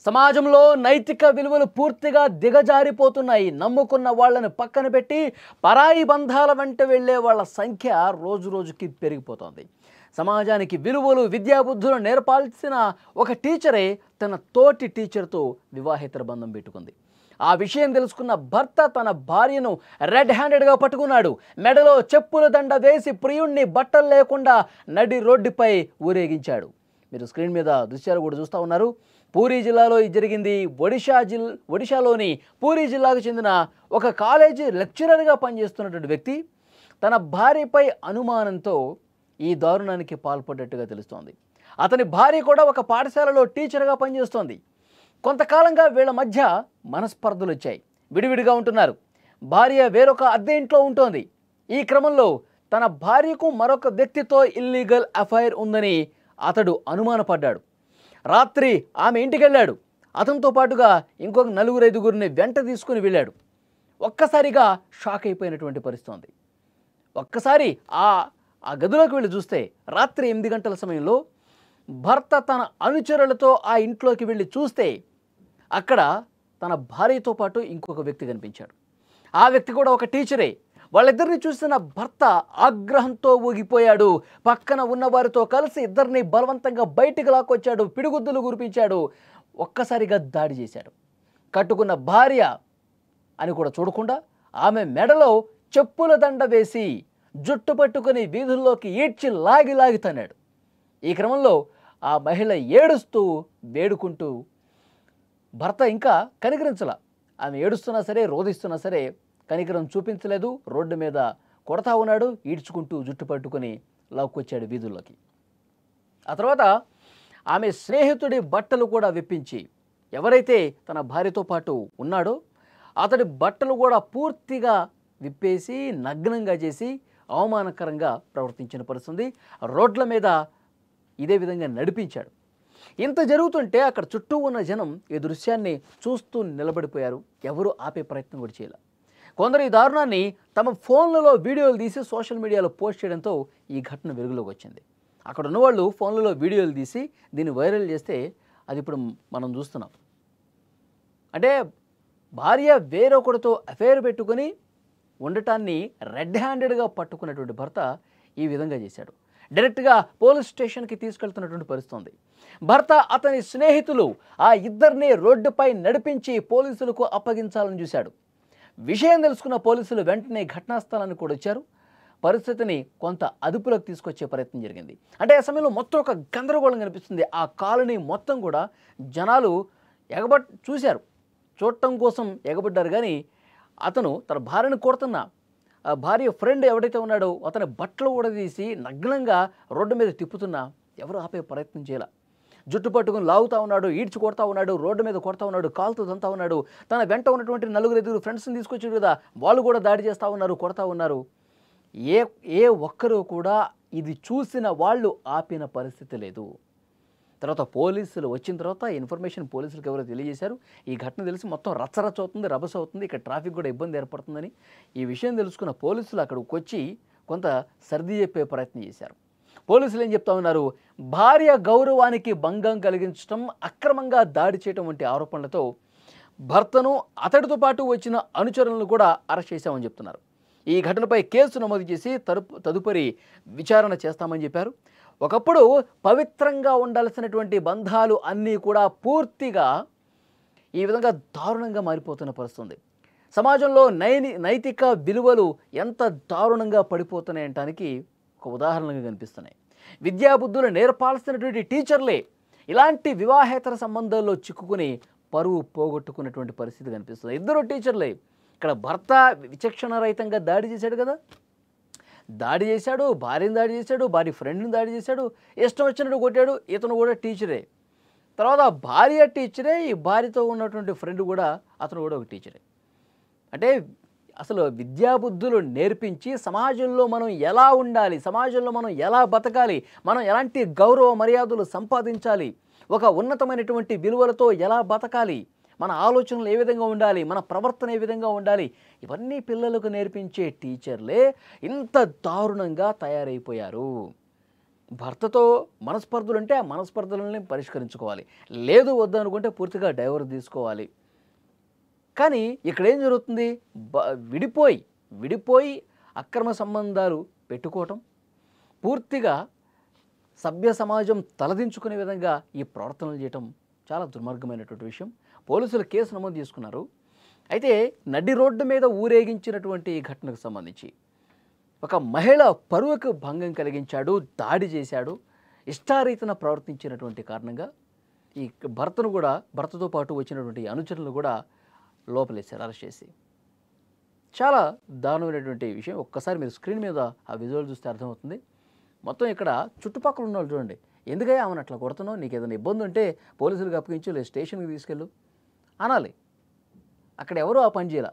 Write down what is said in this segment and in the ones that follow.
సమాజంలో నైతిక విలువలు పూర్తిగా దిగజారిపోతున్నాయి. నమ్ముకున్న వాళ్ళని పక్కన పెట్టి పరాయి బంధాల వెంట వెళ్ళే వాళ్ళ సంఖ్య రోజురోజుకి పెరిగిపోతోంది. సమాజానికి విలువలు విద్యాబుద్ధులు నేర్పాల్సిన ఒక టీచరే తన తోటి టీచర్తో వివాహేతర బంధం పెట్టుకుంది. ఆ విషయం తెలుసుకున్న భర్త తన భార్యను రెడ్ హ్యాండెడ్గా పట్టుకున్నాడు. మెడలో చెప్పుల దండ వేసి ప్రియుణ్ణి బట్టలు లేకుండా నడి రోడ్డుపై ఊరేగించాడు. మీరు స్క్రీన్ మీద దృశ్యాలు కూడా చూస్తూ ఉన్నారు. పూరీ జిల్లాలో ఇది జరిగింది. ఒడిశాలోని పూరీ జిల్లాకు చెందిన ఒక కాలేజీ లెక్చరర్గా పనిచేస్తున్నటువంటి వ్యక్తి తన భార్యపై అనుమానంతో ఈ దారుణానికి పాల్పడ్డట్టుగా తెలుస్తోంది. అతని భార్య కూడా ఒక పాఠశాలలో టీచర్గా పనిచేస్తోంది. కొంతకాలంగా వీళ్ళ మధ్య మనస్పర్ధలు వచ్చాయి. విడివిడిగా ఉంటున్నారు. భార్య వేరొక అద్దె ఇంట్లో ఉంటోంది. ఈ క్రమంలో తన భార్యకు మరొక వ్యక్తితో ఇల్లీగల్ అఫైర్ ఉందని అతడు అనుమానపడ్డాడు. రాత్రి ఆమె ఇంటికి వెళ్ళాడు. అతనితో పాటుగా ఇంకొక 4-5 వెంట తీసుకుని వెళ్ళాడు. ఒక్కసారిగా షాక్ అయిపోయినటువంటి పరిస్థితి ఉంది. ఒక్కసారి ఆ గదిలోకి వెళ్ళి చూస్తే రాత్రి 8 గంటల సమయంలో భర్త తన అనుచరులతో ఆ ఇంట్లోకి వెళ్ళి చూస్తే అక్కడ తన భార్యతో పాటు ఇంకొక వ్యక్తి కనిపించాడు. ఆ వ్యక్తి కూడా ఒక టీచరే. వాళ్ళిద్దరిని చూసిన భర్త ఆగ్రహంతో ఊగిపోయాడు. పక్కన ఉన్నవారితో కలిసి ఇద్దరిని బలవంతంగా బయటికి లాక్కొచ్చాడు. పిడిగుద్దులు కురిపించాడు. ఒక్కసారిగా దాడి చేశాడు. కట్టుకున్న భార్య అని కూడా చూడకుండా ఆమె మెడలో చెప్పుల దండ వేసి జుట్టు పట్టుకుని వీధుల్లోకి ఈడ్చి లాగి తన్నాడు. ఈ క్రమంలో ఆ మహిళ ఏడుస్తూ వేడుకుంటూ భర్త ఇంకా కనికరించలా. ఆమె ఏడుస్తున్నా సరే రోధిస్తున్నా సరే కనికరం చూపించలేదు. రోడ్డు మీద కొడతా ఉన్నాడు. ఈడ్చుకుంటూ జుట్టు పట్టుకుని లాక్కొచ్చాడు వీధుల్లోకి. ఆ తర్వాత ఆమె స్నేహితుడి బట్టలు కూడా విప్పించి ఎవరైతే తన భార్యతో పాటు ఉన్నాడో అతడి బట్టలు కూడా పూర్తిగా విప్పేసి నగ్నంగా చేసి అవమానకరంగా ప్రవర్తించిన పరిస్థితి. రోడ్ల మీద ఇదే విధంగా నడిపించాడు. ఇంత జరుగుతుంటే అక్కడ చుట్టూ ఉన్న జనం ఈ దృశ్యాన్ని చూస్తూ నిలబడిపోయారు. ఎవరు ఆపే ప్రయత్నం కూడా చేయాలి. కొందరు ఈ దారుణాన్ని తమ ఫోన్లలో వీడియోలు తీసి సోషల్ మీడియాలో పోస్ట్ చేయడంతో ఈ ఘటన వెలుగులోకి వచ్చింది. అక్కడ ఉన్నవాళ్ళు ఫోన్లలో వీడియోలు తీసి దీన్ని వైరల్ చేస్తే అది ఇప్పుడు మనం చూస్తున్నాం. అంటే భార్య వేరొకరితో అఫైర్ పెట్టుకుని ఉండటాన్ని రెడ్ హ్యాండెడ్గా పట్టుకున్నటువంటి భర్త ఈ విధంగా చేశాడు. డైరెక్ట్గా పోలీస్ స్టేషన్కి తీసుకెళ్తున్నటువంటి పరిస్థితి ఉంది. భర్త అతని స్నేహితులు ఆ ఇద్దరిని రోడ్డుపై నడిపించి పోలీసులకు అప్పగించాలని చూశాడు. విషయం తెలుసుకున్న పోలీసులు వెంటనే ఘటనా స్థలానికి కూడా వచ్చారు. పరిస్థితిని కొంత అదుపులోకి తీసుకొచ్చే ప్రయత్నం జరిగింది. అంటే ఆ సమయంలో మొత్తం ఒక గందరగోళం కనిపిస్తుంది. ఆ కాలనీ మొత్తం కూడా జనాలు చూడటం కోసం ఎగబడ్డారు. కానీ అతను తన భార్యను కొడుతున్న ఆ భార్య ఫ్రెండ్ ఎవడైతే ఉన్నాడో అతని బట్టలు కూడా తీసి నగ్నంగా రోడ్డు మీద తిప్పుతున్నా ఎవరు ఆపే ప్రయత్నం చేయాల. జుట్టు పట్టుకుని లాగుతూ ఉన్నాడు, ఈడ్చి కొడతా ఉన్నాడు, రోడ్డు మీద కొడతా ఉన్నాడు, కాలుతో దంతా ఉన్నాడు. తన వెంట ఉన్నటువంటి 4-5 ఫ్రెండ్స్ని తీసుకొచ్చాడు కదా, వాళ్ళు కూడా దాడి చేస్తూ ఉన్నారు, కొడతా ఉన్నారు. ఏ ఒక్కరూ కూడా ఇది చూసిన వాళ్ళు ఆపిన పరిస్థితి లేదు. తర్వాత పోలీసులు వచ్చిన తర్వాత ఇన్ఫర్మేషన్ పోలీసులకు ఎవరో తెలియజేశారు. ఈ ఘటన తెలిసి మొత్తం రచ్చరచ్చ అవుతుంది, రభస అవుతుంది, ఇక్కడ ట్రాఫిక్ కూడా ఇబ్బంది ఏర్పడుతుందని ఈ విషయం తెలుసుకున్న పోలీసులు అక్కడికి వచ్చి కొంత సర్ది చెప్పే ప్రయత్నం చేశారు. పోలీసులు ఏం చెప్తా ఉన్నారు, భార్య గౌరవానికి భంగం కలిగించడం, అక్రమంగా దాడి చేయడం వంటి ఆరోపణలతో భర్తను అతడితో పాటు వచ్చిన అనుచరులను కూడా అరెస్ట్ చేశామని చెప్తున్నారు. ఈ ఘటనపై కేసు నమోదు చేసి తదుపరి విచారణ చేస్తామని చెప్పారు. ఒకప్పుడు పవిత్రంగా ఉండాల్సినటువంటి బంధాలు అన్నీ కూడా పూర్తిగా ఈ విధంగా దారుణంగా మారిపోతున్న పరిస్థితి. సమాజంలో నైతిక విలువలు ఎంత దారుణంగా పడిపోతున్నాయంటానికి ఒక ఉదాహరణగా కనిపిస్తున్నాయి. విద్యాబుద్ధులు నేర్పాల్సినటువంటి టీచర్లే ఇలాంటి వివాహేతర సంబంధాల్లో చిక్కుకుని పరువు పోగొట్టుకున్నటువంటి పరిస్థితి కనిపిస్తుంది. ఇద్దరు టీచర్లే. ఇక్కడ భర్త విచక్షణ రహితంగా దాడి చేశాడు కదా, దాడి చేశాడు, భార్యను దాడి చేశాడు, భార్య ఫ్రెండ్ని దాడి చేశాడు, ఇష్టం వచ్చినట్టు కొట్టాడు. ఇతను కూడా టీచరే. తర్వాత భార్య టీచరే, ఈ భార్యతో ఉన్నటువంటి ఫ్రెండ్ కూడా అతను కూడా ఒక టీచరే. అంటే అసలు విద్యాబుద్ధులు నేర్పించి సమాజంలో మనం ఎలా ఉండాలి, సమాజంలో మనం ఎలా బతకాలి, మనం ఎలాంటి గౌరవ మర్యాదలు సంపాదించాలి, ఒక ఉన్నతమైనటువంటి విలువలతో ఎలా బతకాలి, మన ఆలోచనలు ఏ విధంగా ఉండాలి, మన ప్రవర్తన ఏ విధంగా ఉండాలి, ఇవన్నీ పిల్లలకు నేర్పించే టీచర్లే ఇంత దారుణంగా తయారైపోయారు. భర్తతో మనస్పర్ధలు ఉంటే ఆ మనస్పర్ధలని పరిష్కరించుకోవాలి. లేదు వద్దు అనుకుంటే పూర్తిగా డైవోర్స్ తీసుకోవాలి. కానీ ఇక్కడ ఏం జరుగుతుంది? విడిపోయి అక్రమ సంబంధాలు పెట్టుకోవటం, పూర్తిగా సభ్య సమాజం తలదించుకునే విధంగా ఈ ప్రవర్తనలు చేయటం చాలా దుర్మార్గమైనటువంటి విషయం. పోలీసులు కేసు నమోదు చేసుకున్నారు. అయితే నడి రోడ్డు మీద ఊరేగించినటువంటి ఈ ఘటనకు సంబంధించి ఒక మహిళ పరువుకు భంగం కలిగించాడు, దాడి చేశాడు, ఇష్టారీతన ప్రవర్తించినటువంటి కారణంగా ఈ భర్తతో పాటు వచ్చినటువంటి అనుచరులు కూడా లోపలేశారు అరెస్ట్ చేసి. చాలా దారుణమైనటువంటి విషయం. ఒక్కసారి మీరు స్క్రీన్ మీద ఆ విజువల్ చూస్తే అర్థమవుతుంది. మొత్తం ఇక్కడ చుట్టుపక్కల ఉన్న వాళ్ళు చూడండి, ఎందుకయ్యా ఆమెను అట్లా కొడుతున్నావు, నీకు ఏదైనా ఇబ్బంది ఉంటే పోలీసులకు అప్పగించు, లేదు స్టేషన్కి తీసుకెళ్ళు అనాలి. అక్కడ ఎవరు ఆ పని చేయాల,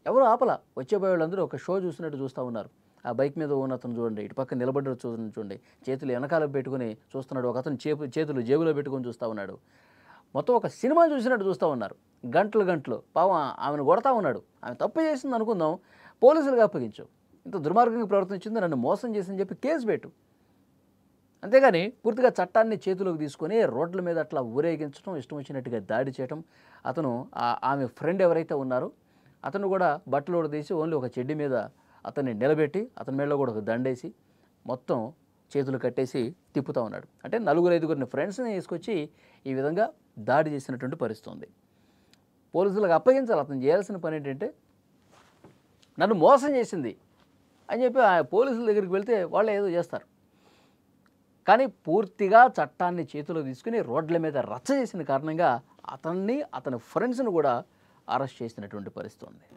ఎవరు ఆపలా. వచ్చేపోయే వాళ్ళందరూ ఒక షో చూసినట్టు చూస్తూ ఉన్నారు. ఆ బైక్ మీద ఉన్న అతను చూడండి, ఇటు పక్కన నిలబడ్డ చూడండి, చేతులు వెనకాల పెట్టుకుని చూస్తున్నాడు. ఒక అతను చేతులు జేబులో పెట్టుకొని చూస్తూ ఉన్నాడు. మొత్తం ఒక సినిమా చూసినట్టు చూస్తూ ఉన్నారు. గంటలు పాపం ఆమెను కొడతా ఉన్నాడు. ఆమె తప్పు చేసింది అనుకుందాం, పోలీసులకు అప్పగించు, ఇంత దుర్మార్గంగా ప్రవర్తించింది, నన్ను మోసం చేసిందని చెప్పి కేసు పెట్టు. అంతేగాని పూర్తిగా చట్టాన్ని చేతిలోకి తీసుకొని రోడ్ల మీద అట్లా ఊరేగించడం, ఇష్టం వచ్చినట్టుగా దాడి చేయడం. అతను ఆమె ఫ్రెండ్ ఎవరైతే ఉన్నారో అతను కూడా బట్టలు తీసి ఓన్లీ ఒక చెడ్డి మీద అతన్ని నిలబెట్టి అతని మెడలో కూడా ఒక దండేసి మొత్తం చేతులు కట్టేసి తిప్పుతూ ఉన్నాడు. అంటే 4-5 ఫ్రెండ్స్ని తీసుకొచ్చి ఈ విధంగా దాడి చేసినటువంటి పరిస్థితి ఉంది. పోలీసులకు అప్పగించాలి. అతను చేయాల్సిన పని ఏంటంటే నన్ను మోసం చేసింది అని చెప్పి ఆ పోలీసుల దగ్గరికి వెళ్తే వాళ్ళు ఏదో చేస్తారు. కానీ పూర్తిగా చట్టాన్ని చేతిలో తీసుకుని రోడ్ల మీద రచ్చ చేసిన కారణంగా అతన్ని, అతని ఫ్రెండ్స్ని కూడా అరెస్ట్ చేసినటువంటి పరిస్థితి ఉంది.